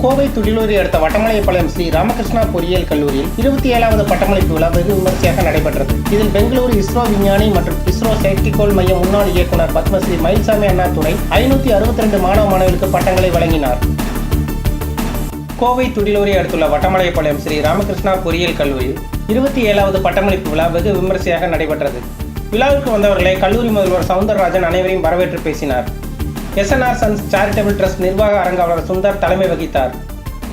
கோவை துடிலூரை அடுத்த வட்டமலைப்பாளையம் ஸ்ரீ ராமகிருஷ்ணா பொறியியல் கல்லூரியில் 27வது பட்டமளிப்பு விழா வெகு விமர்சையாக நடைபெற்றது. இதில் பெங்களூரு இஸ்ரோ விஞ்ஞானி மற்றும் இஸ்ரோ செயற்கைக்கோள் மைய முன்னாள் இயக்குநர் பத்மஸ்ரீ மயில்சாமி அண்ணாதுரை 562 மாணவ மாணவிகளுக்கு பட்டங்களை வழங்கினார். கோவை துடிலூரை அடுத்துள்ள வட்டமலைப்பாளையம் ஸ்ரீ ராமகிருஷ்ணா பொறியியல் கல்லூரியில் 27வது பட்டமளிப்பு விழா வெகு விமர்சையாக நடைபெற்றது. விழாவிற்கு வந்தவர்களை கல்லூரி முதல்வர் சவுந்தரராஜன் அனைவரையும் வரவேற்று பேசினார். SNR சன்ஸ் சேரிட்டபிள் ட்ரஸ்ட் நிர்வாக அரங்காவலர் சுந்தர் தலைமை வகித்தார்.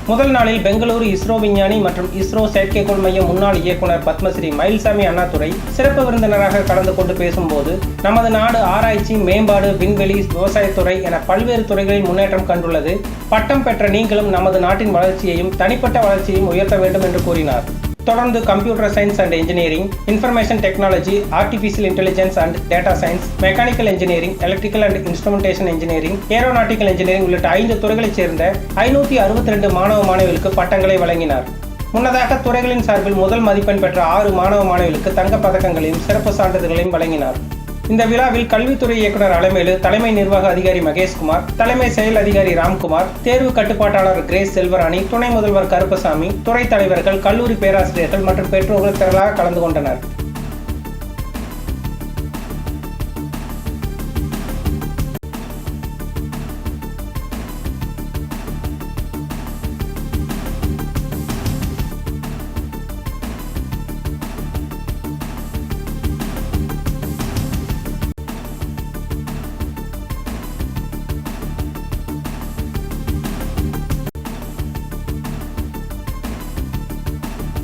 முதல் நாளில் பெங்களூரு இஸ்ரோ விஞ்ஞானி மற்றும் இஸ்ரோ செயற்கைக்கோள் மைய முன்னாள் இயக்குநர் பத்மஸ்ரீ மயில்சாமி அண்ணாதுரை சிறப்பு விருந்தினராக கலந்து கொண்டு பேசும்போது, நமது நாடு ஆராய்ச்சி, மேம்பாடு, விண்வெளி, விவசாயத்துறை என பல்வேறு துறைகளில் முன்னேற்றம் கண்டுள்ளது. பட்டம் பெற்ற நீங்களும் நமது நாட்டின் வளர்ச்சியையும் தனிப்பட்ட வளர்ச்சியையும் உயர்த்த வேண்டும் என்று கூறினார். தொடர்ந்து computer science and engineering, information technology, artificial intelligence and data science, mechanical engineering, electrical and instrumentation engineering, aeronautical engineering உள்ளிட்ட 5 துறைகளைச் சேர்ந்த 562 மாணவ மாணவிகளுக்கு பட்டங்களை வழங்கினார். முன்னதாக துறைகளின் சார்பில் முதல் மதிப்பெண் பெற்ற 6 மாணவ மாணவிகளுக்கு தங்கப் பதக்கங்களையும் சிறப்பு சான்றிதழ்களையும் வழங்கினார். இந்த விழாவில் கல்வித்துறை இயக்குநர் அலமேலு, தலைமை நிர்வாக அதிகாரி மகேஷ்குமார், தலைமை செயல் அதிகாரி ராம்குமார், தேர்வு கட்டுப்பாட்டாளர் கிரேஸ் செல்வராணி, துணை முதல்வர் கருப்பசாமி, துறை தலைவர்கள், கல்லூரி பேராசிரியர்கள் மற்றும் பெற்றோர்கள் திரளாக கலந்து கொண்டனர்.